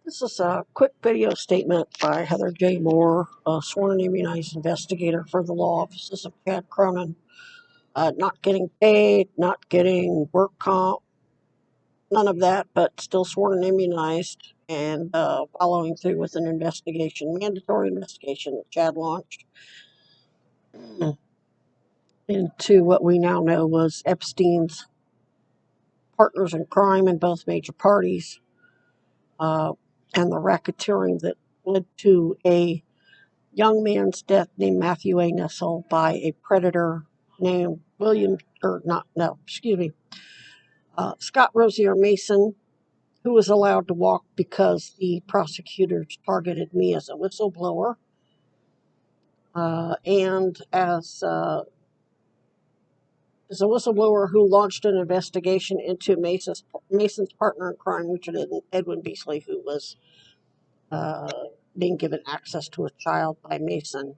This is a quick video statement by Heather J. Moore, a sworn and immunized investigator for the law offices of Chad Cronin. Not getting paid, not getting work comp, none of that, but still sworn and immunized and following through with an investigation, mandatory investigation that Chad launched into what we now know was Epstein's partners in crime in both major parties and the racketeering that led to a young man's death named Matthew A. Nessel by a predator named Scott Rosier Mason, who was allowed to walk because the prosecutors targeted me as a whistleblower. And as a whistleblower who launched an investigation into Mason's partner in crime, Richard Edwin Beasley, who was being given access to a child by Mason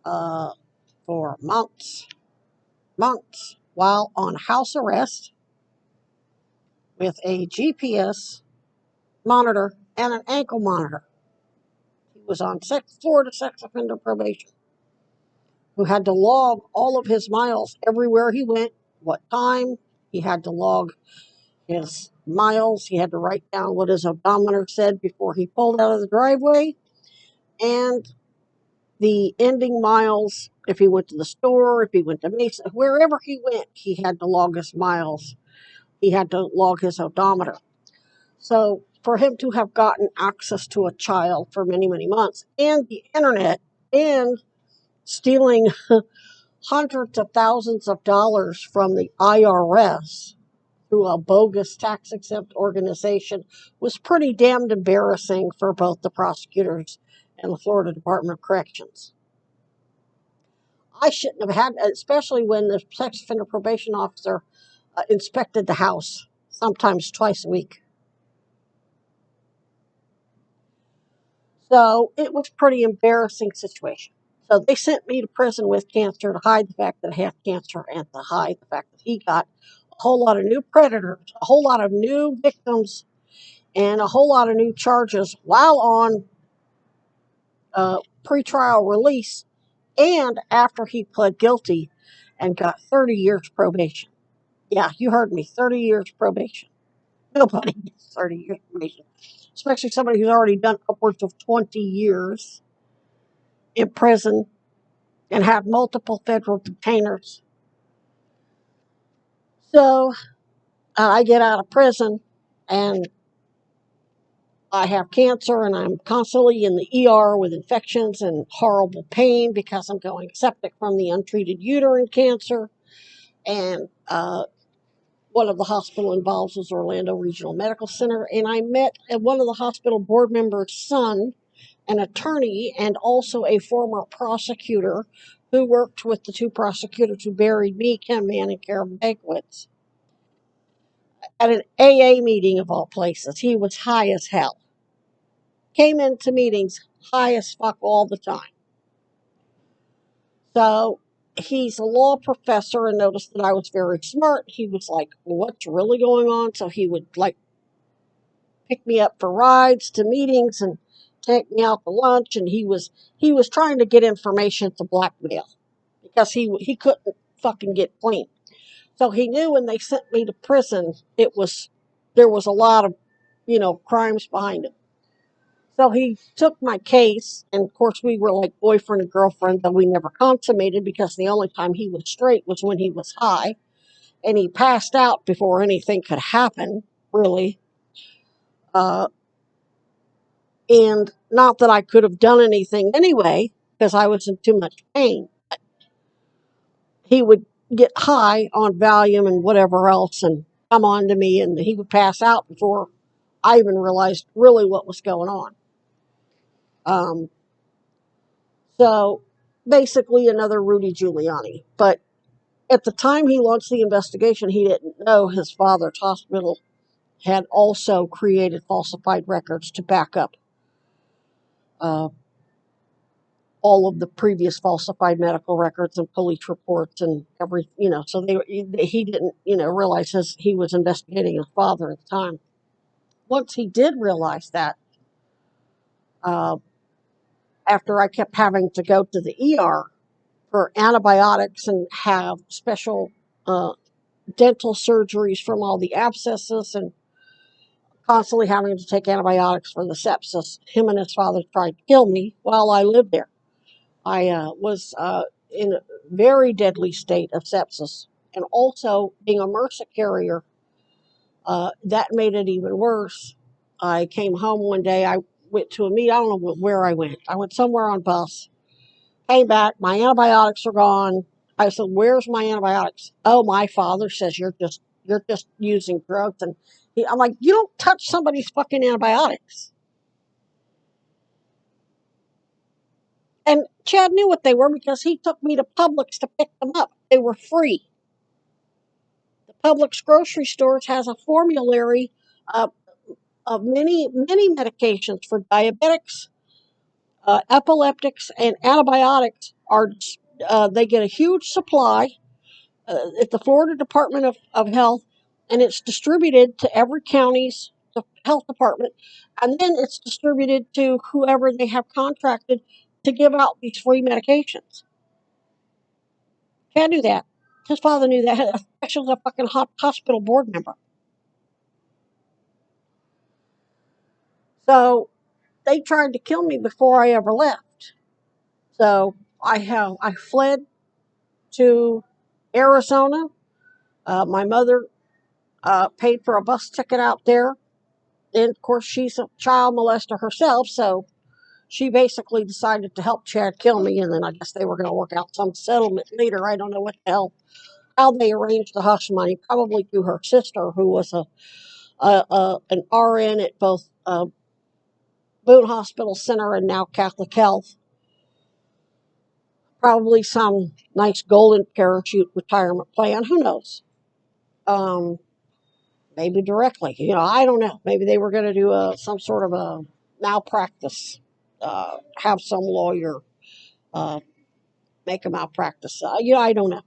for months, while on house arrest with a GPS monitor and an ankle monitor. He was on Florida sex offender probation, who had to log all of his miles everywhere he went, what time. He had to log his miles. He had to write down what his odometer said before he pulled out of the driveway, and the ending miles. If he went to the store, if he went to Mesa, wherever he went, he had to log his miles. He had to log his odometer. So for him to have gotten access to a child for many, many months and the internet and stealing hundreds of thousands of dollars from the IRS through a bogus tax-exempt organization was pretty damned embarrassing for both the prosecutors and the Florida Department of Corrections. I shouldn't have had, especially when the sex offender probation officer inspected the house sometimes twice a week. So it was a pretty embarrassing situation. So they sent me to prison with cancer to hide the fact that I had cancer and to hide the fact that he got a whole lot of new predators, a whole lot of new victims, and a whole lot of new charges while on pretrial release and after he pled guilty and got 30 years probation. Yeah, you heard me, 30 years probation. Nobody gets 30 years probation, especially somebody who's already done upwards of 20 years in prison and had multiple federal detainers. So I get out of prison and I have cancer and I'm constantly in the ER with infections and horrible pain because I'm going septic from the untreated uterine cancer. And one of the hospital involves was Orlando Regional Medical Center. And I met one of the hospital board members' son, an attorney, and also a former prosecutor who worked with the two prosecutors who buried me, Ken Mann and Karen Bankwitz, at an AA meeting of all places. He was high as hell. Came into meetings high as fuck all the time. So he's a law professor and noticed that I was very smart. He was like, well, what's really going on? So he would like pick me up for rides to meetings and take me out to lunch. And he was trying to get information to blackmail because he couldn't fucking get clean. So he knew when they sent me to prison, there was a lot of, crimes behind it. So he took my case, and of course we were like boyfriend and girlfriend, but we never consummated because the only time he was straight was when he was high, and he passed out before anything could happen, really. And not that I could have done anything anyway, because I was in too much pain. He would get high on Valium and whatever else and come on to me, and he would pass out before I even realized really what was going on. So basically another Rudy Giuliani. But at the time he launched the investigation, he didn't know his father's hospital had also created falsified records to back up all of the previous falsified medical records and police reports and so he didn't, realize he was investigating his father at the time. once he did realize that, uh, after I kept having to go to the ER for antibiotics and have special uh, dental surgeries from all the abscesses and constantly having to take antibiotics for the sepsis, him and his father tried to kill me while I lived there. I was in a very deadly state of sepsis, and also being a MRSA carrier, that made it even worse. I came home one day. I went to a meet. I don't know where I went. I went somewhere on bus. Came back. My antibiotics are gone. I said, "Where's my antibiotics?" Oh, my father says you're just using drugs. And I'm like, you don't touch somebody's fucking antibiotics. And Chad knew what they were because he took me to Publix to pick them up. They were free. The Publix grocery stores has a formulary uh, of many medications for diabetics, epileptics, and antibiotics. They get a huge supply at the Florida Department of Health, and it's distributed to every county's health department, and then it's distributed to whoever they have contracted to give out these free medications. Can't do that. His father knew that. Especially a fucking hospital board member. So they tried to kill me before I ever left. So I fled to Arizona. My mother paid for a bus ticket out there. And of course, she's a child molester herself, so she basically decided to help Chad kill me. And then I guess they were going to work out some settlement later. I don't know what the hell, how they arranged the hush money, probably through her sister, who was an RN at both Boone Hospital Center and now Catholic Health. Probably some nice golden parachute retirement plan. Who knows? Um, Maybe directly. I don't know. Maybe they were going to do some sort of a malpractice. Have some lawyer uh, make a malpractice. I don't know.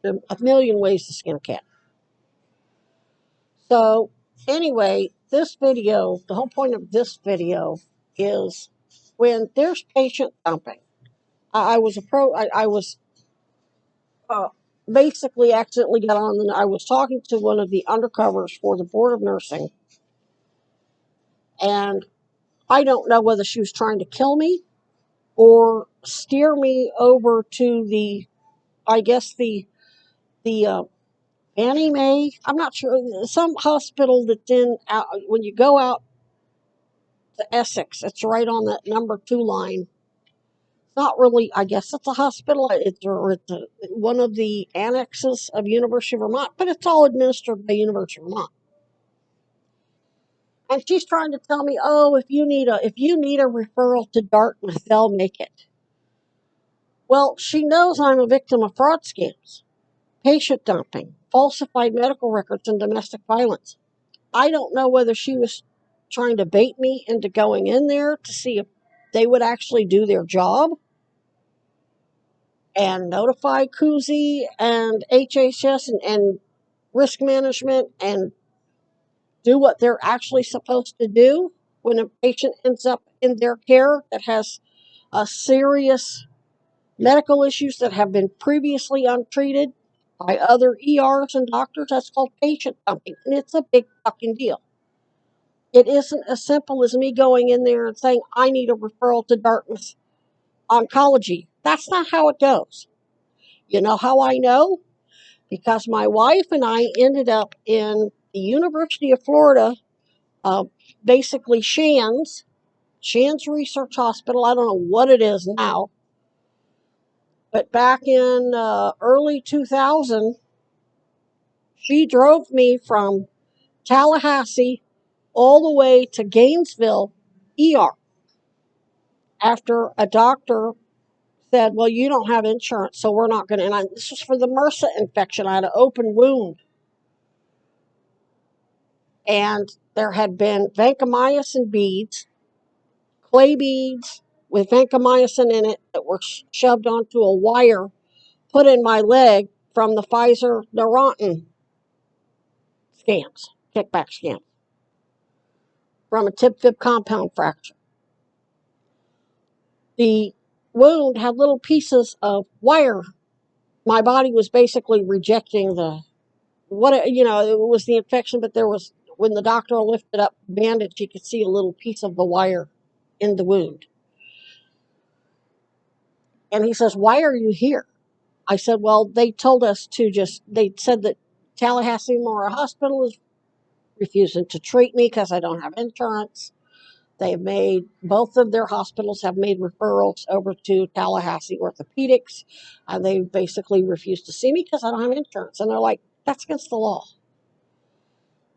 There are a million ways to skin a cat. So anyway, this video, the whole point of this video is when there's patient dumping. I was I was uh, basically accidentally got on, and I was talking to one of the undercovers for the Board of Nursing, and I don't know whether she was trying to kill me or steer me over to I guess the Annie Mae. I'm not sure. Some hospital that's when you go out to Essex. It's right on that number 2 line. It's not really. I guess it's a hospital. It's one of the annexes of University of Vermont, but it's all administered by University of Vermont. And she's trying to tell me, oh, if you need a referral to Dartmouth, they'll make it. Well, she knows I'm a victim of fraud scams, patient dumping, falsified medical records, and domestic violence. I don't know whether she was trying to bait me into going in there to see if they would actually do their job and notify CUSI and HHS and risk management and do what they're actually supposed to do when a patient ends up in their care that has serious medical issues that have been previously untreated by other ERs and doctors. That's called patient dumping, and it's a big fucking deal. It isn't as simple as me going in there and saying, I need a referral to Dartmouth Oncology. That's not how it goes. You know how I know? Because my wife and I ended up in the University of Florida, uh, basically Shands Research Hospital. I don't know what it is now, but back in early 2000, she drove me from Tallahassee all the way to Gainesville ER after a doctor said, well, you don't have insurance, so we're not going to. And this was for the MRSA infection. I had an open wound. And there had been vancomycin beads, clay beads with vancomycin in it that were shoved onto a wire, put in my leg from the Pfizer Neurontin scams, kickback scams. from a tib-fib compound fracture. The wound had little pieces of wire. My body was basically rejecting it was the infection, but there was, when the doctor lifted up the bandage, you could see a little piece of the wire in the wound. And he says, "Why are you here?" I said, "Well, they told us they said that Tallahassee Memorial Hospital is refusing to treat me because I don't have insurance. Both of their hospitals have made referrals over to Tallahassee Orthopedics, and they basically refused to see me because I don't have insurance." And they're like, "That's against the law."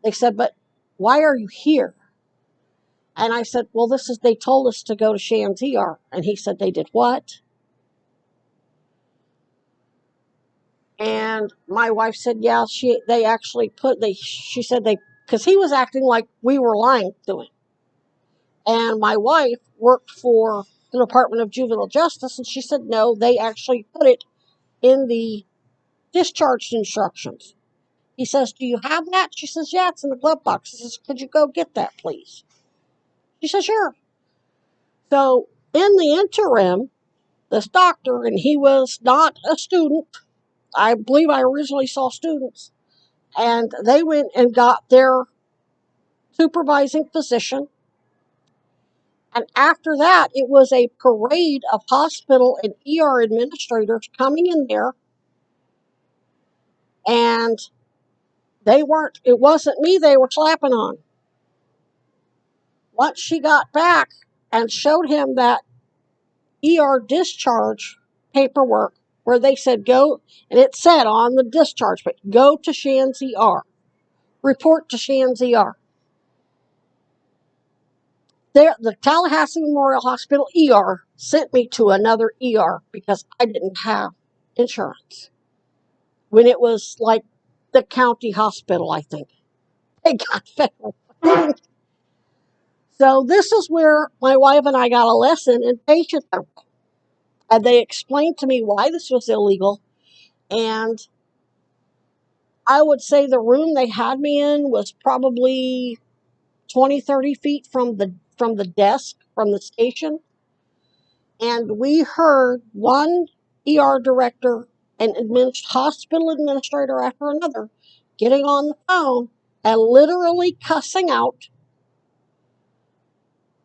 They said, "But why are you here?" And I said, "Well, they told us to go to Shands ER." And he said, "They did what?" And my wife said, "Yeah, she said because he was acting like we were lying to him." And my wife worked for the Department of Juvenile Justice, and she said, "No, they actually put it in the discharge instructions." He says, "Do you have that?" She says, "Yeah, it's in the glove box." He says, "Could you go get that, please?" She says, "Sure." So in the interim, this doctor, and he was not a student. I believe I originally saw students. And they went and got their supervising physician. And after that, it was a parade of hospital and ER administrators coming in there. And it wasn't me they were slapping on. Once she got back and showed him that ER discharge paperwork where they said go, and it said on the discharge, but go to Shands ER, report to Shands ER. The Tallahassee Memorial Hospital ER sent me to another ER because I didn't have insurance. When it was like the county hospital, I think. They got federal. So this is where my wife and I got a lesson in patient therapy. And they explained to me why this was illegal. And I would say the room they had me in was probably 20, 30 feet from the desk, from the station. And we heard one ER director and hospital administrator after another getting on the phone and literally cussing out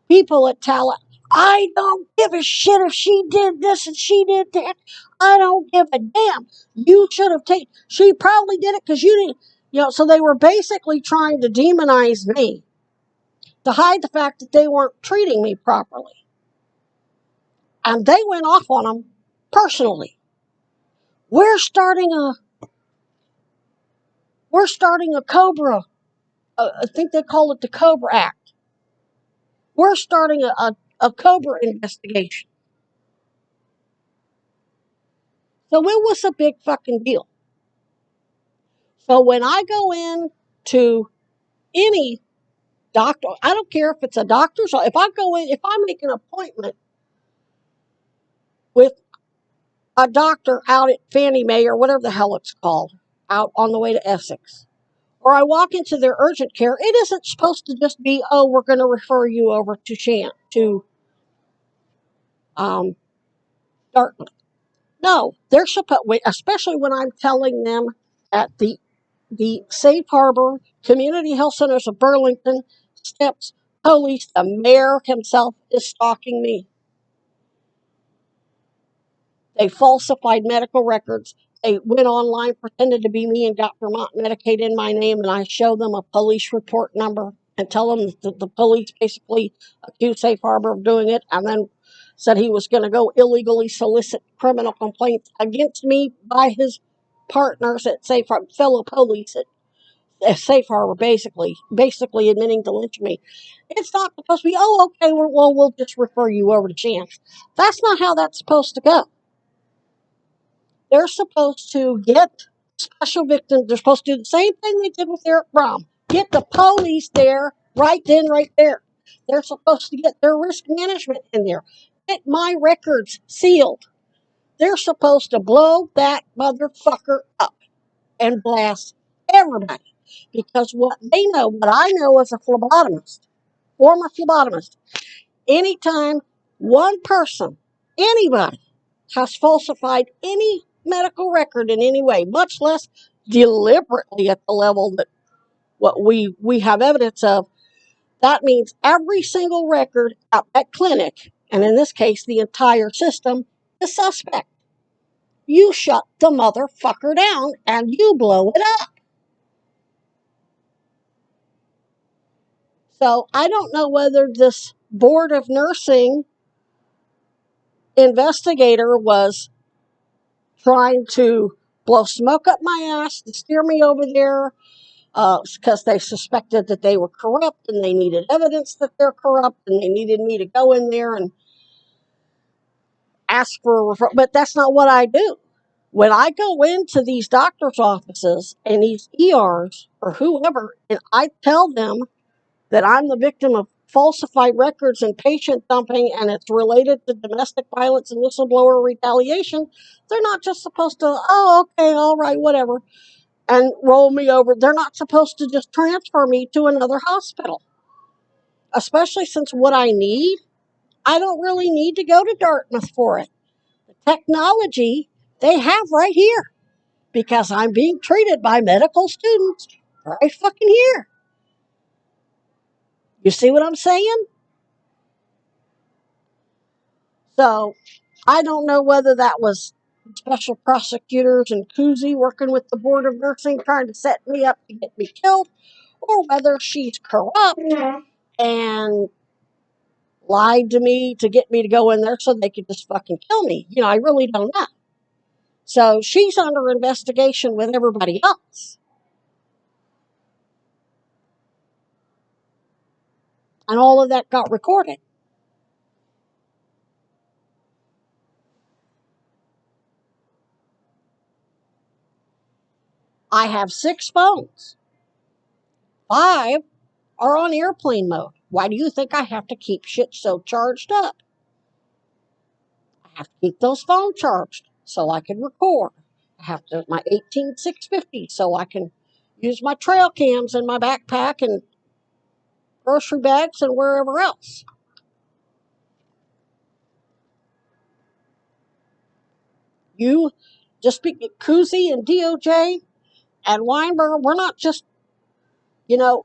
people at Tallahassee. "I don't give a shit if she did this and she did that. I don't give a damn. You should have taken. She probably did it because you didn't." So they were basically trying to demonize me to hide the fact that they weren't treating me properly. And they went off on them personally. We're starting a Cobra. I think they call it the Cobra Act. We're starting a Cobra investigation. So it was a big fucking deal. So when I go in to any doctor, I don't care if it's a doctor's, if I make an appointment with a doctor out at Fannie Mae or whatever the hell it's called, out on the way to Essex, or I walk into their urgent care, it isn't supposed to just be, "Oh, we're going to refer you over to Dartmouth." No, they're supposed, especially when I'm telling them at the Safe Harbor Community Health Centers of Burlington steps, police, the mayor himself is stalking me. They falsified medical records. They went online, pretended to be me, and got Vermont Medicaid in my name, and I show them a police report number and tell them that the police basically accused Safe Harbor of doing it, and then said he was going to go illegally solicit criminal complaints against me by his partners at Safe Harbor, fellow police at Safe Harbor, basically admitting to lynch me. It's not supposed to be, "Oh, okay, we'll just refer you over to Chance." That's not how that's supposed to go. They're supposed to get special victims. They're supposed to do the same thing they did with Eric Brom. Get the police there, right then, right there. They're supposed to get their risk management in there. Get my records sealed. They're supposed to blow that motherfucker up and blast everybody. Because what I know as a phlebotomist, former phlebotomist. Anytime one person, anybody, has falsified any medical record in any way, much less deliberately at the level that what we have evidence of, that means every single record at that clinic, and in this case, the entire system, is suspect. You shut the motherfucker down and you blow it up. So I don't know whether this board of nursing investigator was trying to blow smoke up my ass to steer me over there because they suspected that they were corrupt and they needed evidence that they're corrupt and they needed me to go in there and ask for a referral. But that's not what I do. When I go into these doctor's offices and these ERs or whoever, and I tell them that I'm the victim of falsified records and patient dumping and it's related to domestic violence and whistleblower retaliation, they're not just supposed to, oh, okay, all right, whatever, and roll me over. They're not supposed to just transfer me to another hospital, especially since what I need, I don't really need to go to Dartmouth for it. The technology they have right here because I'm being treated by medical students right fucking here. You see what I'm saying? So I don't know whether that was special prosecutors and CUSI working with the Board of Nursing trying to set me up to get me killed, or whether she's corrupt and lied to me to get me to go in there so they could just fucking kill me. You know, I really don't know. So she's under investigation with everybody else. And all of that got recorded. I have 6 phones. 5 are on airplane mode. Why do you think I have to keep shit so charged up? I have to keep those phones charged so I can record. I have to my 18650 so I can use my trail cams in my backpack and grocery bags and wherever else. You just be CUSI and DOJ and Weinberger, we're not just, you know,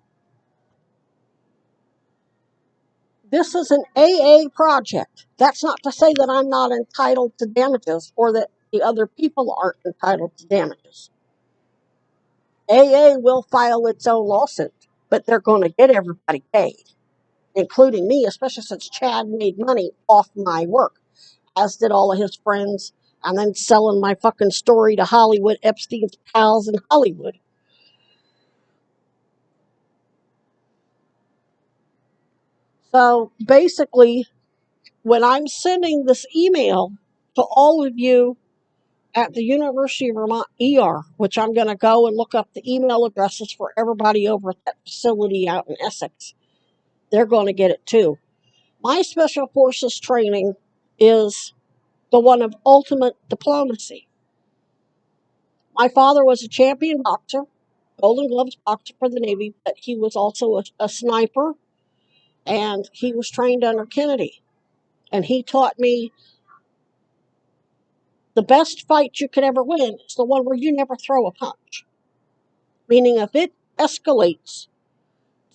this is an AA project. That's not to say that I'm not entitled to damages or that the other people aren't entitled to damages. AA will file its own lawsuit, but they're going to get everybody paid, including me, especially since Chad made money off my work, as did all of his friends, and then selling my fucking story to Hollywood, Epstein's pals in Hollywood. So basically, when I'm sending this email to all of you at the University of Vermont ER, which I'm going to go and look up the email addresses for everybody over at that facility out in Essex, they're going to get it too. My special forces training is the one of ultimate diplomacy. My father was a champion boxer, Golden Gloves boxer for the Navy, but he was also a sniper, and he was trained under Kennedy. And he taught me the best fight you could ever win is the one where you never throw a punch. Meaning if it escalates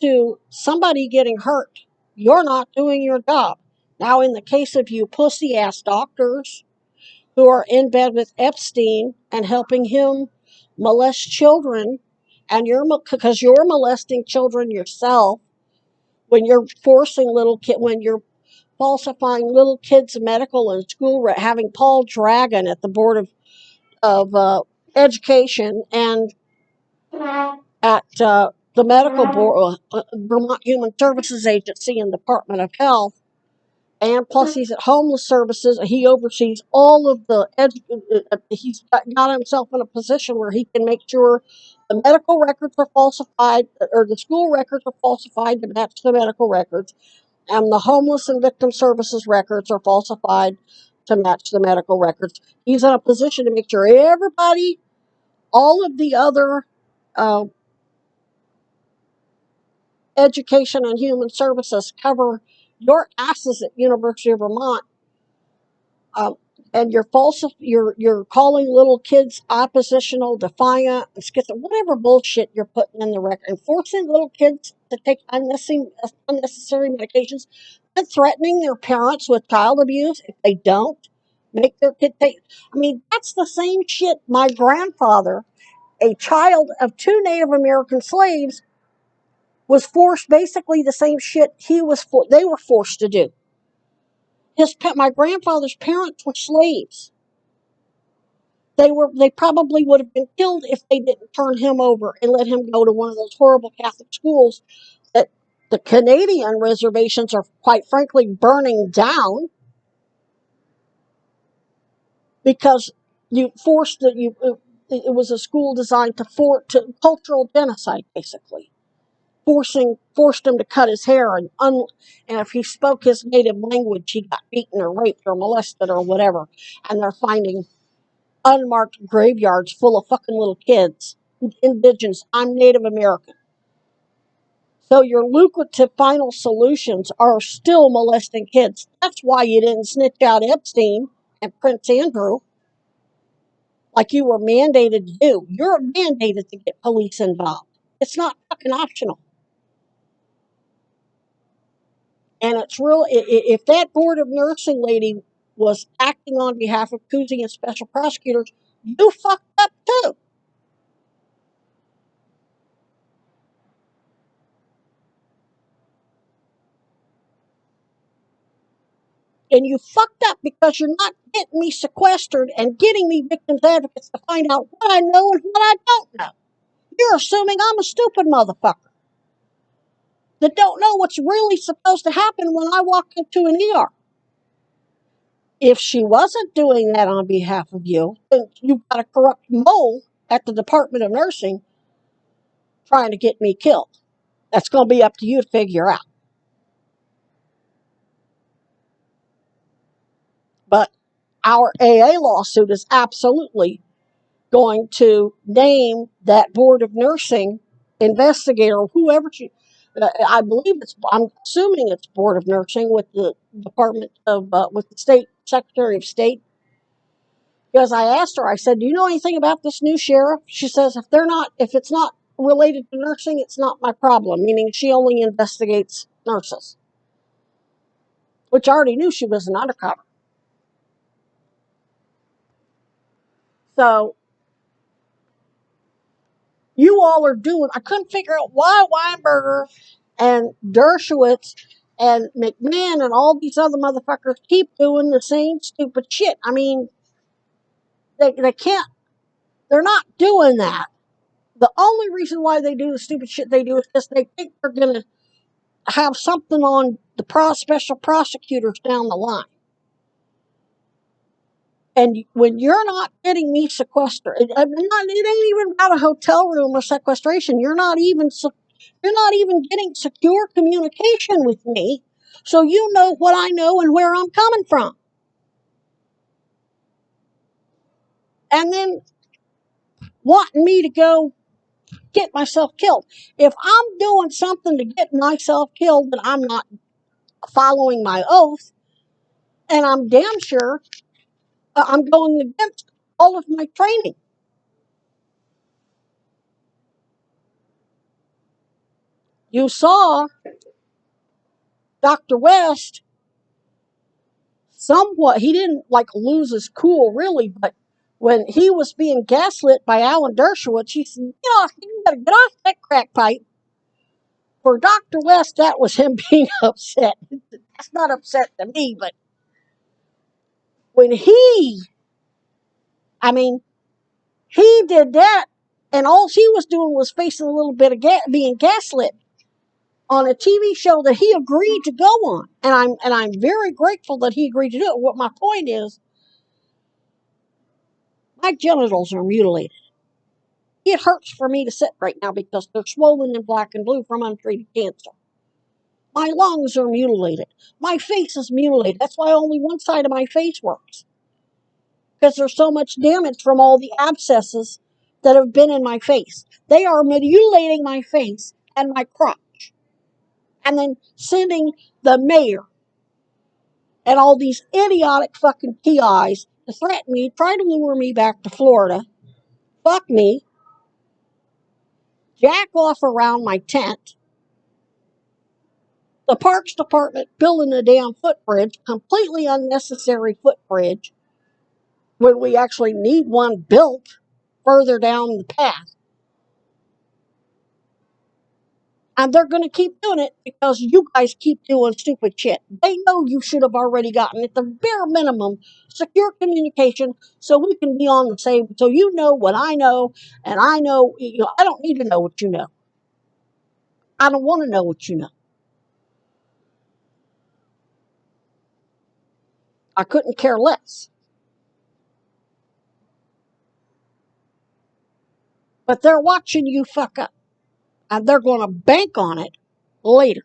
to somebody getting hurt, you're not doing your job. Now, in the case of you pussy-ass doctors who are in bed with Epstein and helping him molest children, and because you're molesting children yourself, when you're when you're falsifying little kids' medical and school, having Paul Dragon at the Board of Education and at the medical board, Vermont Human Services Agency and Department of Health, and plus he's at Homeless Services. He oversees all of he's got himself in a position where he can make sure the medical records are falsified, or the school records are falsified to match the medical records, and the homeless and victim services records are falsified to match the medical records. He's in a position to make sure all of the other uh, Education and Human Services cover your asses at University of Vermont, um, and you're calling little kids oppositional, defiant, whatever bullshit you're putting in the record, and forcing little kids to take unnecessary medications, and threatening their parents with child abuse if they don't make their kid take. I mean, that's the same shit my grandfather, a child of two Native American slaves, was forced, basically the same shit they were forced to do. My grandfather's parents were slaves. They probably would have been killed if they didn't turn him over and let him go to one of those horrible Catholic schools that the Canadian reservations are, quite frankly, burning down, because you forced it was a school designed to cultural genocide, basically. Forced him to cut his hair, and if he spoke his native language, he got beaten or raped or molested or whatever. And they're finding unmarked graveyards full of fucking little kids, indigenous. I'm Native American. So your lucrative final solutions are still molesting kids. That's why you didn't snitch out Epstein and Prince Andrew like you were mandated to do. You're mandated to get police involved. It's not fucking optional. And it's real. If that board of nursing lady was acting on behalf of CUSI and special prosecutors, you fucked up too. And you fucked up because you're not getting me sequestered and getting me victims advocates to find out what I know and what I don't know. You're assuming I'm a stupid motherfucker that don't know what's really supposed to happen when I walk into an ER. If she wasn't doing that on behalf of you, then you've got a corrupt mole at the Department of Nursing trying to get me killed. That's going to be up to you to figure out. But our AA lawsuit is absolutely going to name that board of nursing investigator, whoever I believe I'm assuming it's board of nursing with the with the state secretary of state. Because I asked her, I said, do you know anything about this new sheriff? She says, if it's not related to nursing, it's not my problem, meaning she only investigates nurses, which I already knew she was an undercover. So you all are doing, I couldn't figure out why Weinberger and Dershowitz and McMahon and all these other motherfuckers keep doing the same stupid shit. I mean, they can't, they're not doing that. The only reason why they do the stupid shit they do is because they think they're going to have something on the special prosecutors down the line. And when you're not getting me sequestered, it ain't even about a hotel room or sequestration. You're not even getting secure communication with me, so you know what I know and where I'm coming from. And then wanting me to go get myself killed. If I'm doing something to get myself killed, then I'm not following my oath, and I'm damn sure I'm going against all of my training. You saw Dr. West somewhat, he didn't like lose his cool really, but when he was being gaslit by Alan Dershowitz, he said, you better get off that crack pipe. For Dr. West, that was him being upset. That's not upset to me, but when he did that, and all he was doing was facing a little bit of being gaslit on a TV show that he agreed to go on, and I'm very grateful that he agreed to do it. What my point is, my genitals are mutilated. It hurts for me to sit right now because they're swollen and black and blue from untreated cancer. My lungs are mutilated. My face is mutilated. That's why only one side of my face works. Because there's so much damage from all the abscesses that have been in my face. They are mutilating my face and my crotch. and then sending the mayor and all these idiotic fucking PIs to threaten me, try to lure me back to Florida, fuck me, jack off around my tent, the Parks Department building a damn footbridge, completely unnecessary footbridge, when we actually need one built further down the path. And they're going to keep doing it because you guys keep doing stupid shit. They know you should have already gotten, at the bare minimum, secure communication so we can be on the same, so you know what I know, and I know, I don't need to know what you know. I don't want to know what you know. I couldn't care less. But they're watching you fuck up, and they're going to bank on it later.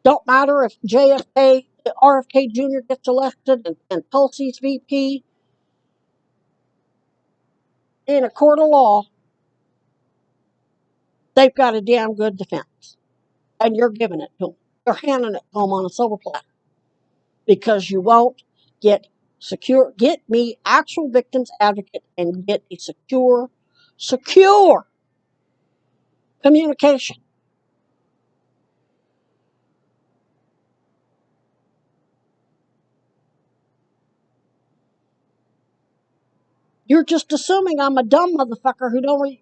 Don't matter if RFK Jr. gets elected and Tulsi's VP. In a court of law, they've got a damn good defense. And you're giving it to them. You're handing it to them on a silver platter. Because you won't get me actual victims advocate and get a secure communication. You're just assuming I'm a dumb motherfucker who don't read.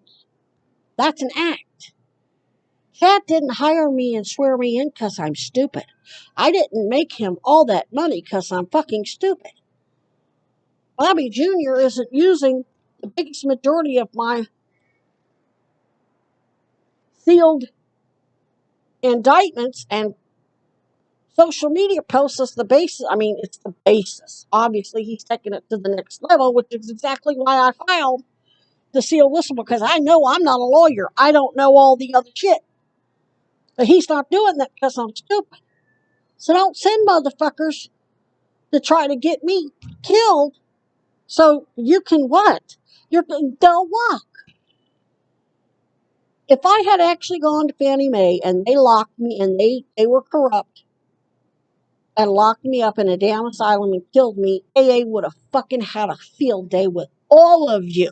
That's an act. Chad didn't hire me and swear me in because I'm stupid. I didn't make him all that money because I'm fucking stupid. Bobby Jr. isn't using the biggest majority of my sealed indictments and social media posts as the basis. I mean, it's the basis. Obviously, he's taking it to the next level, which is exactly why I filed the sealed whistle, because I know I'm not a lawyer. I don't know all the other shit. But he's not doing that because I'm stupid. So don't send motherfuckers to try to get me killed so you can what? They'll walk. If I had actually gone to Fannie Mae and they locked me and they were corrupt and locked me up in a damn asylum and killed me, AA would have fucking had a field day with all of you.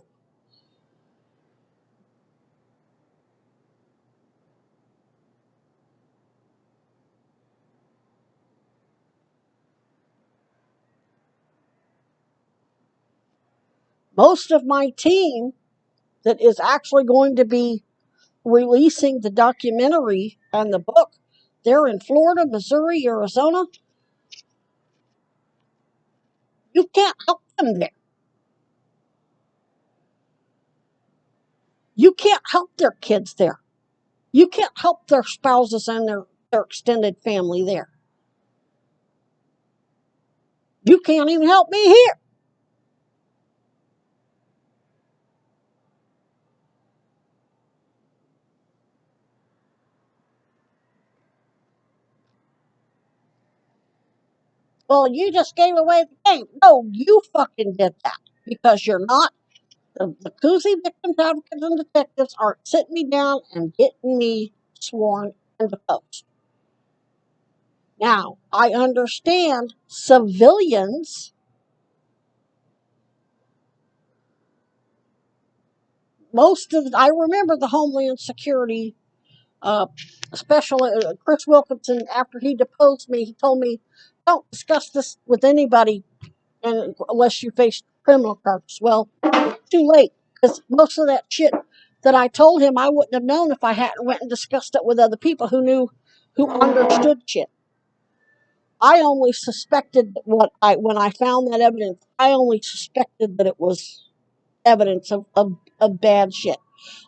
Most of my team that is actually going to be releasing the documentary and the book, they're in Florida, Missouri, Arizona. You can't help them there. You can't help their kids there. You can't help their spouses and their extended family there. You can't even help me here. Well, you just gave away the game. No, you fucking did that because you're not. The CUSI victims advocates and detectives aren't sitting me down and getting me sworn and deposed. Now, I understand civilians, I remember the Homeland Security uh, special, Chris Wilkinson, after he deposed me, he told me, don't discuss this with anybody unless you face criminal charges. Well, too late, because most of that shit that I told him I wouldn't have known if I hadn't went and discussed it with other people who understood shit. I only suspected when I found that evidence, I only suspected that it was evidence of bad shit.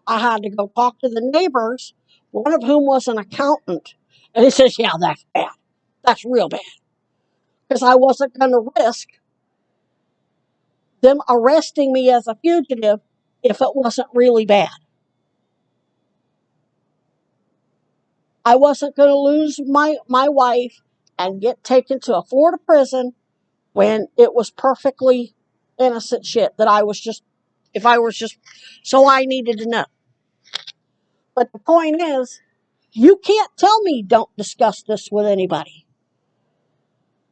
I had to go talk to the neighbors, one of whom was an accountant. And he says, yeah, that's bad. That's real bad. Because I wasn't going to risk them arresting me as a fugitive if it wasn't really bad. I wasn't going to lose my wife and get taken to a Florida prison when it was perfectly innocent shit that so I needed to know. But the point is, You can't tell me don't discuss this with anybody.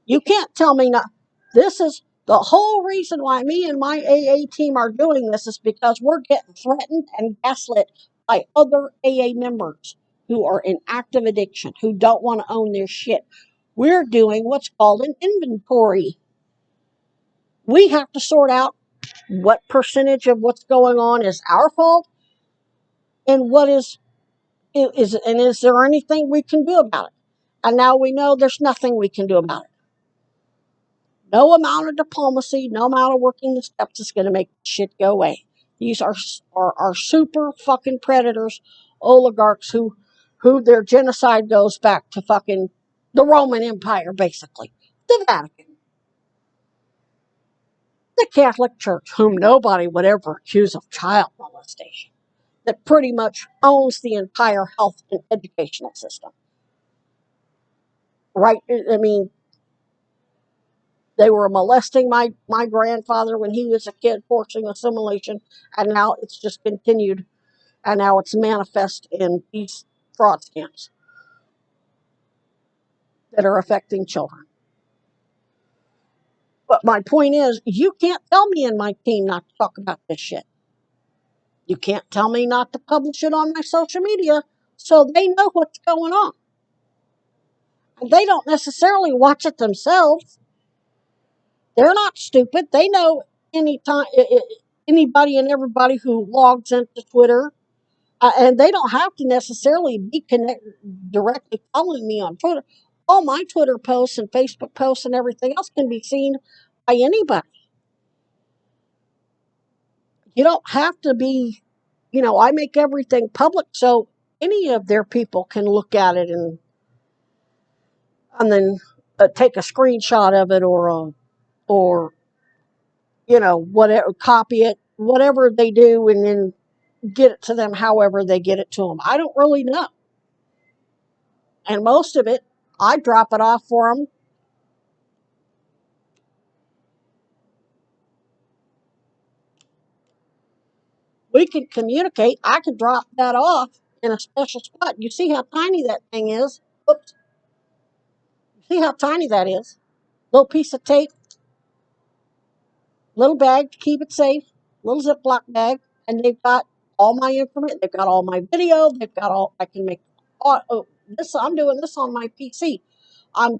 You can't tell me not. This is the whole reason why me and my AA team are doing this is because we're getting threatened and gaslit by other AA members who are in active addiction, who don't want to own their shit. We're doing what's called an inventory. We have to sort out what percentage of what's going on is our fault and what is there anything we can do about it? And now we know there's nothing we can do about it. No amount of diplomacy, no amount of working the steps is going to make shit go away. These are super fucking predators, oligarchs who their genocide goes back to fucking the Roman Empire, basically. The Vatican. The Catholic Church, whom nobody would ever accuse of child molestation, that pretty much owns the entire health and educational system. Right? I mean, they were molesting my grandfather when he was a kid, forcing assimilation, and now it's just continued, and now it's manifest in these fraud scams that are affecting children. But my point is, you can't tell me and my team not to talk about this shit. You can't tell me not to publish it on my social media so they know what's going on. And they don't necessarily watch it themselves. They're not stupid. They know anytime anybody and everybody who logs into Twitter, and they don't have to necessarily be directly following me on Twitter. All my Twitter posts and Facebook posts and everything else can be seen by anybody. You don't have to be, I make everything public so any of their people can look at it and then take a screenshot of it or whatever, copy it, whatever they do, and then get it to them however they get it to them. I don't really know. And most of it, I drop it off for them. We can communicate. I can drop that off in a special spot. You see how tiny that thing is? Oops. See how tiny that is? Little piece of tape, little bag to keep it safe, little Ziploc bag, and they've got all my information. They've got all my video. They've got all. I can make. This. I'm doing this on my PC. I'm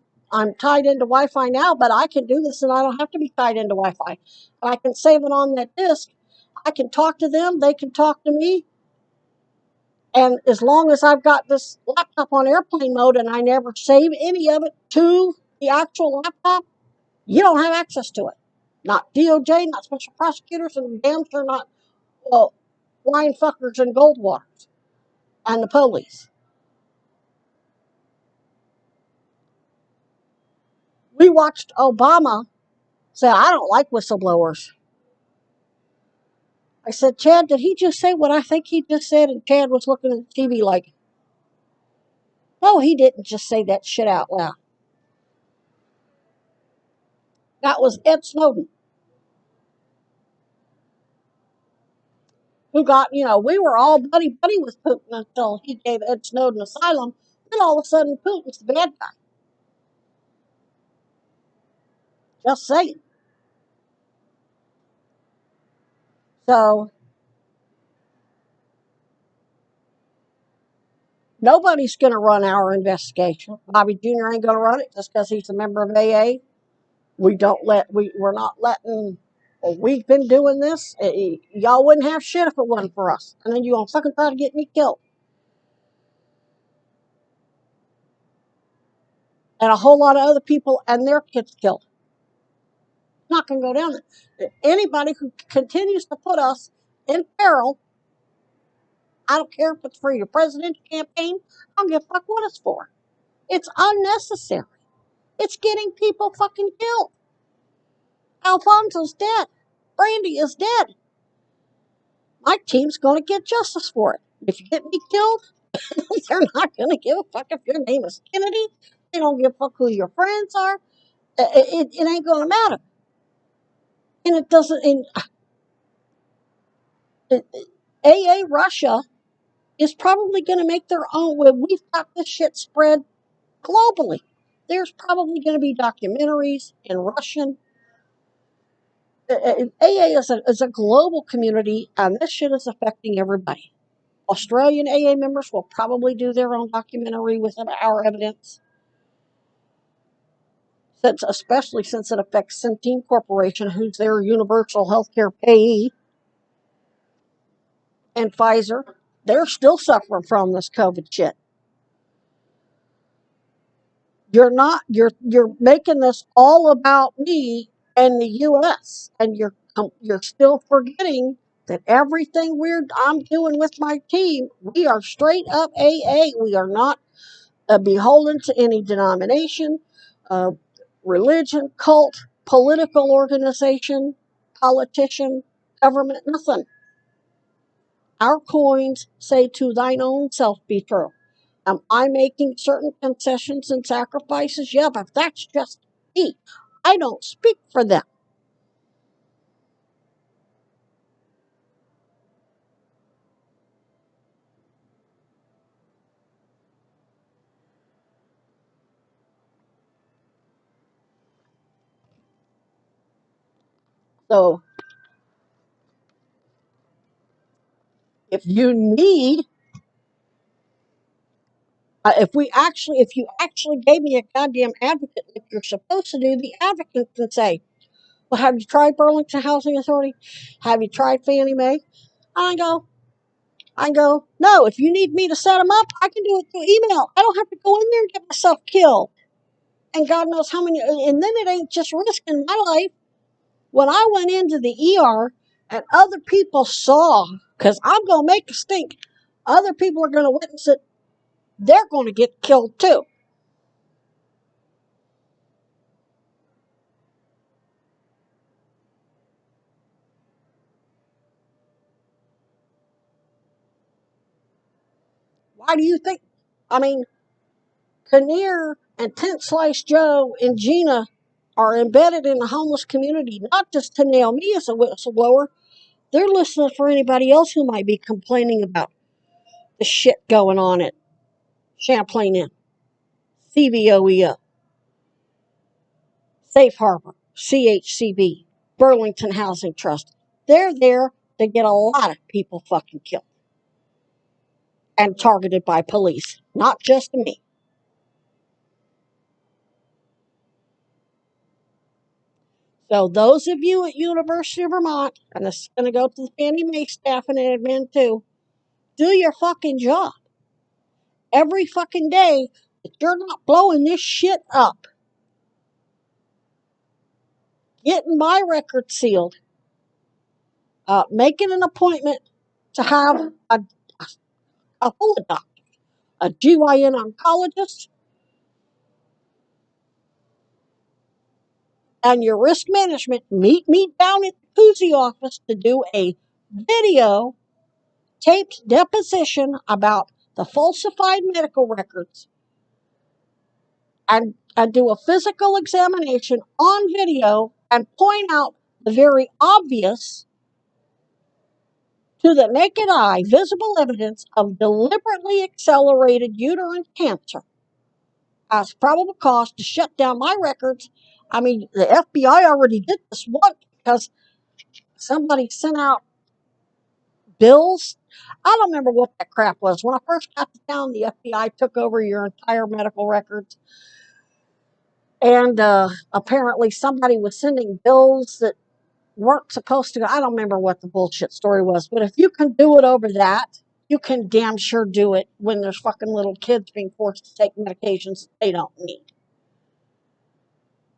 tied into Wi-Fi now, but I can do this, and I don't have to be tied into Wi-Fi. I can save it on that disk. I can talk to them. They can talk to me. And as long as I've got this laptop on airplane mode and I never save any of it to the actual laptop, you don't have access to it. Not DOJ, not special prosecutors, and damn sure not flying fuckers and gold waters and the police. We watched Obama say, I don't like whistleblowers. I said, Chad, did he just say what I think he just said? And Chad was looking at the TV like, no, he didn't just say that shit out loud. That was Ed Snowden, who got, we were all buddy with Putin until he gave Ed Snowden asylum. Then all of a sudden, Putin's the bad guy. Just saying. So, nobody's going to run our investigation. Bobby Jr. ain't going to run it just because he's a member of AA. We're not letting, we've been doing this. Y'all wouldn't have shit if it wasn't for us. And then you gonna fucking try to get me killed. And a whole lot of other people and their kids killed. Not gonna go down there. Anybody who continues to put us in peril, I don't care if it's for your presidential campaign, I don't give a fuck what it's for. It's unnecessary. It's getting people fucking killed. Alfonso's dead. Brandy is dead. My team's going to get justice for it. If you get me killed, they're not going to give a fuck if your name is Kennedy. They don't give a fuck who your friends are. It ain't going to matter. And it doesn't. AA Russia is probably going to make their own. When we've got this shit spread globally, there's probably going to be documentaries in Russian. AA is a global community, and this shit is affecting everybody. Australian AA members will probably do their own documentary with our evidence, especially since it affects Centene Corporation, who's their universal healthcare payee, and Pfizer. They're still suffering from this COVID shit. You're making this all about me and the U.S. and you're still forgetting that everything I'm doing with my team, we are straight up AA. We are not beholden to any denomination, uh, religion, cult, political organization, politician, government, nothing. Our coins say, "To thine own self be true." Am I making certain concessions and sacrifices? Yeah, but that's just me. I don't speak for them. So if you need, if you actually gave me a goddamn advocate like you're supposed to do, the advocate can say, "Well, have you tried Burlington Housing Authority? Have you tried Fannie Mae?" I go, no, if you need me to set them up, I can do it through email. I don't have to go in there and get myself killed. And God knows how many, and then it ain't just risking my life. When I went into the ER and other people saw, because I'm going to make a stink, other people are going to witness it, they're going to get killed too. Why do you think? I mean, Kinnear and Tent Slice Joe and Gina are embedded in the homeless community, not just to nail me as a whistleblower. They're listening for anybody else who might be complaining about the shit going on at Champlain Inn, CVOEO, Safe Harbor, CHCB, Burlington Housing Trust. They're there to get a lot of people fucking killed and targeted by police, not just me. So those of you at University of Vermont, and this is going to go to the Fannie Mae staff and admin too, do your fucking job. Every fucking day, if you're not blowing this shit up, getting my record sealed, making an appointment to have a whole doctor, a GYN oncologist, and your risk management, meet me down at the CUSI office to do a video taped deposition about the falsified medical records and do a physical examination on video and point out the very obvious to the naked eye visible evidence of deliberately accelerated uterine cancer as probable cause to shut down my records. I mean, the FBI already did this once because somebody sent out bills. I don't remember what that crap was. When I first got to town, the FBI took over your entire medical records. And apparently somebody was sending bills that weren't supposed to go. I don't remember what the bullshit story was. But if you can do it over that, you can damn sure do it when there's fucking little kids being forced to take medications that they don't need.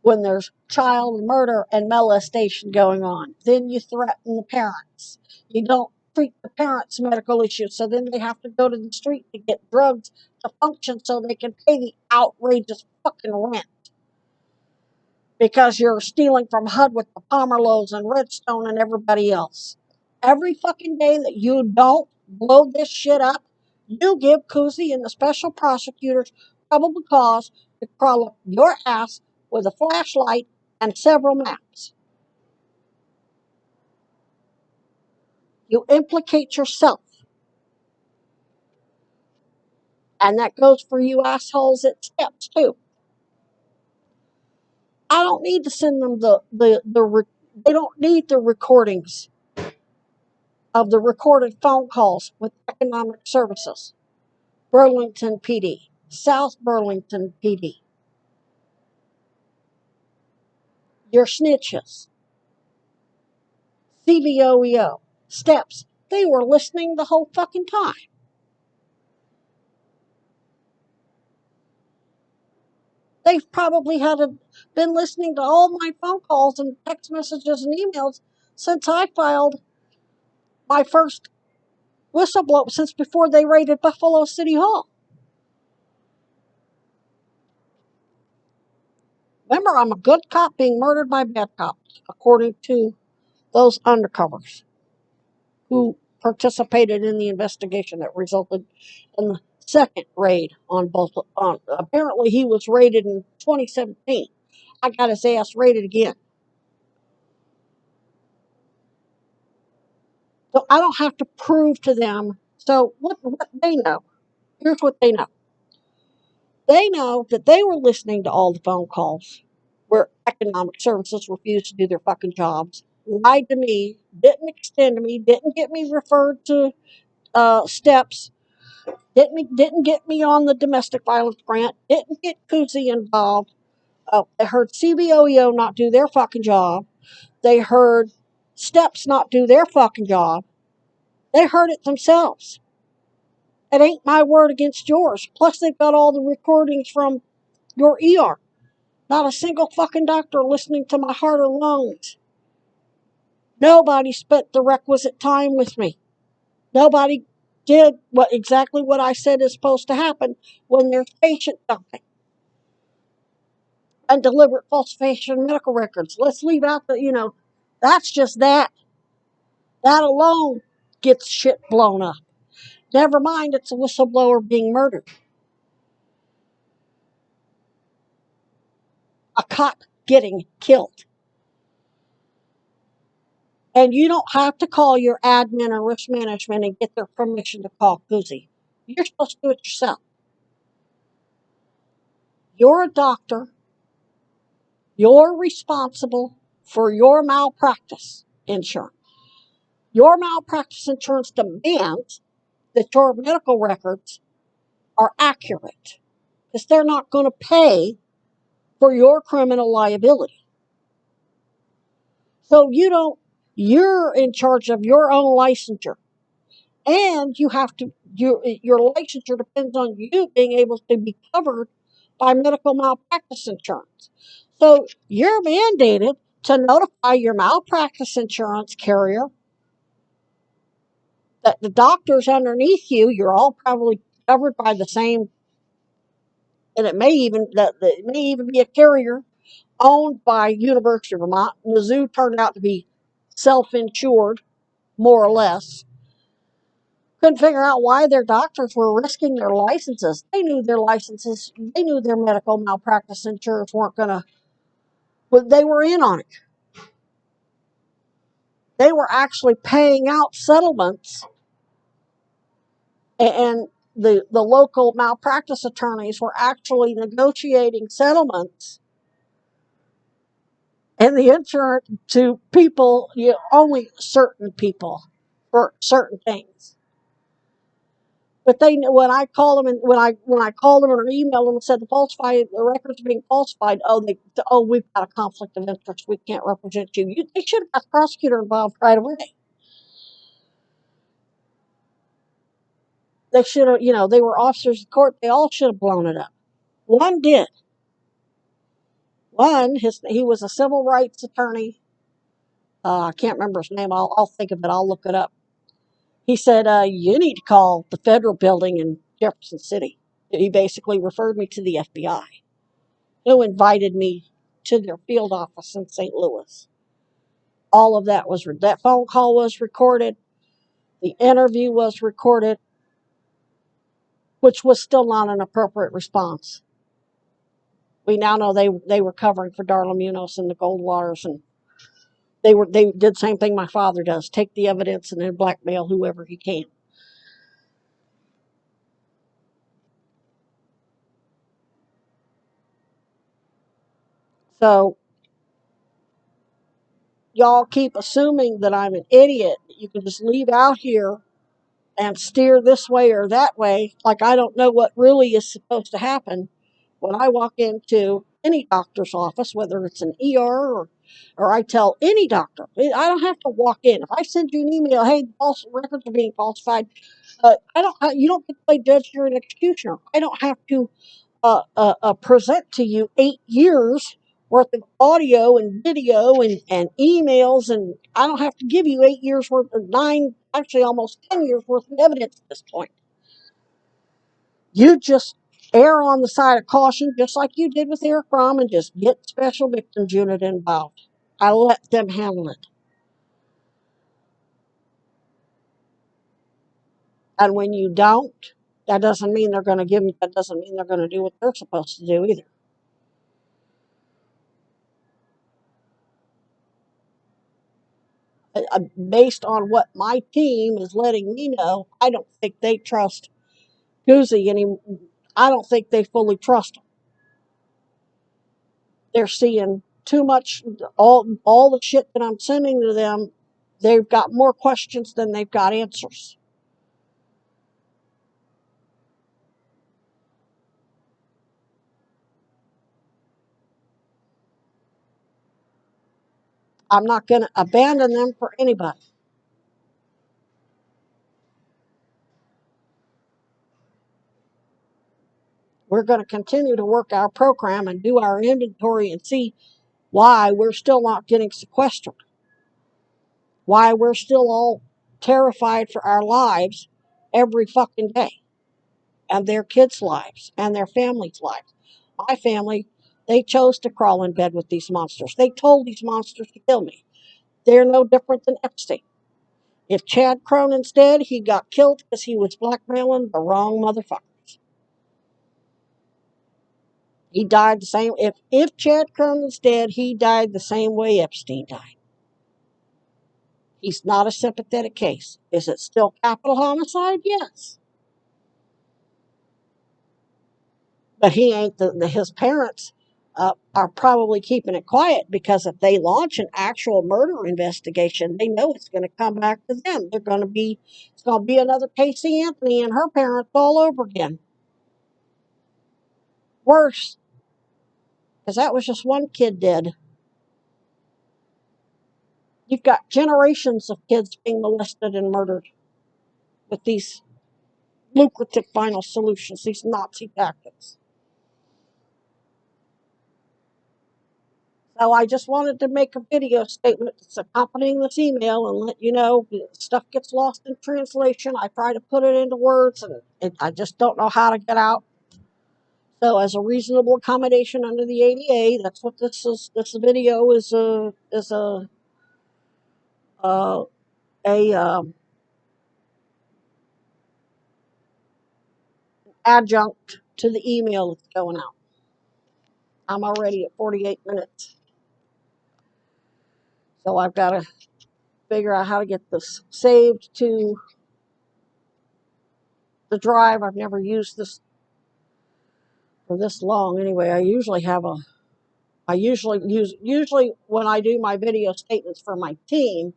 When there's child murder and molestation going on, then you threaten the parents. You don't treat the parents' medical issues, so then they have to go to the street to get drugs to function so they can pay the outrageous fucking rent. Because you're stealing from HUD with the Pomerlows and Redstone and everybody else. Every fucking day that you don't blow this shit up, you give CUSI and the special prosecutors probable cause to crawl up your ass with a flashlight and several maps. You implicate yourself. And that goes for you assholes at steps too. I don't need to send them they don't need the recordings of the recorded phone calls with economic services. Burlington PD, South Burlington PD. Your snitches. CBOEO. Steps. They were listening the whole fucking time. They've probably been listening to all my phone calls and text messages and emails since I filed my first whistleblower, since before they raided Buffalo City Hall. Remember, I'm a good cop being murdered by bad cops, according to those undercovers who participated in the investigation that resulted in the second raid on both. Apparently, he was raided in 2017. I got his ass raided again. So I don't have to prove to them. So what they know, here's what they know. They know that they were listening to all the phone calls where economic services refused to do their fucking jobs, lied to me, didn't extend to me, didn't get me referred to steps, didn't get me on the domestic violence grant, didn't get CUSI involved. They heard CBOEO not do their fucking job. They heard steps not do their fucking job. They heard it themselves. It ain't my word against yours. Plus, they've got all the recordings from your ER. Not a single fucking doctor listening to my heart or lungs. Nobody spent the requisite time with me. Nobody did exactly what I said is supposed to happen when their patient died. And deliberate falsification of medical records. Let's leave out that's just that. That alone gets shit blown up. Never mind, it's a whistleblower being murdered. A cop getting killed. And you don't have to call your admin or risk management and get their permission to call CUSI. You're supposed to do it yourself. You're a doctor. You're responsible for your malpractice insurance. Your malpractice insurance demands that your medical records are accurate because they're not going to pay for your criminal liability. So you're in charge of your own licensure. And you have to, your licensure depends on you being able to be covered by medical malpractice insurance. So you're mandated to notify your malpractice insurance carrier that the doctors underneath you, you're all probably covered by the same, and it may even be a carrier owned by University of Vermont. Mizzou turned out to be self-insured, more or less. Couldn't figure out why their doctors were risking their licenses. They knew their medical malpractice insurers weren't going to, but they were in on it. They were actually paying out settlements, and the local malpractice attorneys were actually negotiating settlements and the insurance to people, only certain people for certain things. But they knew when I called them and when I called them or emailed them and said the records are being falsified. We've got a conflict of interest. We can't represent you. They should have got the prosecutor involved right away. They should have, they were officers of the court. They all should have blown it up. One did. He was a civil rights attorney. I can't remember his name. I'll think of it. I'll look it up. He said, you need to call the federal building in Jefferson City. He basically referred me to the FBI, who invited me to their field office in St. Louis. All of that phone call was recorded. The interview was recorded, which was still not an appropriate response. We now know they were covering for Darla Munoz and the Goldwaters, and they did the same thing my father does: take the evidence and then blackmail whoever he can. So y'all keep assuming that I'm an idiot. You can just leave out here and steer this way or that way, like I don't know what really is supposed to happen when I walk into any doctor's office, whether it's an ER or I tell any doctor. I don't have to walk in. If I send you an email, hey, false records are being falsified, you don't get to play judge, jury, and executioner. I don't have to present to you 8 years worth of audio and video and emails, and I don't have to give you 8 years worth of actually almost 10 years worth of evidence at this point. You just err on the side of caution, just like you did with Eric Fromm, and just get Special Victims Unit involved. I let them handle it. And when you don't, that doesn't mean they're going to that doesn't mean they're going to do what they're supposed to do either. Based on what my team is letting me know, I don't think they trust CUSI I don't think they fully trust them. They're seeing too much, all the shit that I'm sending to them. They've got more questions than they've got answers. I'm not going to abandon them for anybody. We're going to continue to work our program and do our inventory and see why we're still not getting sequestered, why we're still all terrified for our lives every fucking day, and their kids' lives and their families' lives. My family, they chose to crawl in bed with these monsters. They told these monsters to kill me. They're no different than Epstein. If Chad Cronin's dead, he got killed because he was blackmailing the wrong motherfuckers. He died the same. If Chad Cronin's dead, he died the same way Epstein died. He's not a sympathetic case. Is it still capital homicide? Yes. But he ain't his parents are probably keeping it quiet because if they launch an actual murder investigation, they know it's going to come back to them. It's going to be another Casey Anthony and her parents all over again. Worse, because that was just one kid dead. You've got generations of kids being molested and murdered with these lucrative final solutions, these Nazi tactics. So I just wanted to make a video statement that's accompanying this email and let you know stuff gets lost in translation. I try to put it into words and I just don't know how to get out. So as a reasonable accommodation under the ADA, that's what this is. This video is uh, a adjunct to the email that's going out. I'm already at 48 minutes. So I've got to figure out how to get this saved to the drive. I've never used this for this long anyway. Usually when I do my video statements for my team,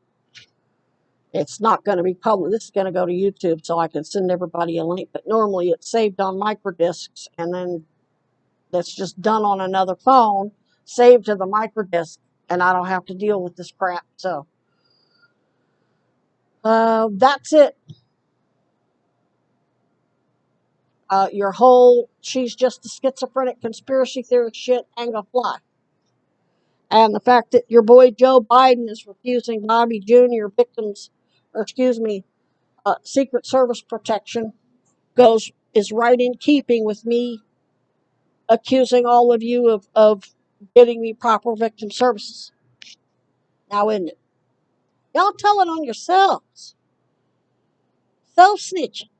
it's not going to be public. This is going to go to YouTube so I can send everybody a link. But normally it's saved on microdiscs and then that's just done on another phone, saved to the microdisc, and I don't have to deal with this crap. So that's it. Your whole she's just a schizophrenic conspiracy theorist shit ain't gonna fly. And the fact that your boy Joe Biden is refusing Bobby Jr. victims, or excuse me, Secret Service protection is right in keeping with me accusing all of you of getting me proper victim services. Now, isn't it? Y'all tell it on yourselves. Self-snitching.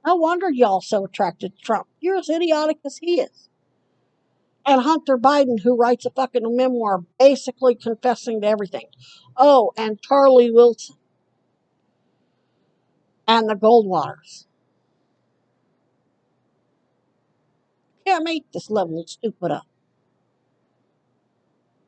No wonder y'all so attracted to Trump. You're as idiotic as he is. And Hunter Biden, who writes a fucking memoir basically confessing to everything. Oh, and Charlie Wilson and the Goldwaters. Can't make this level of stupid up.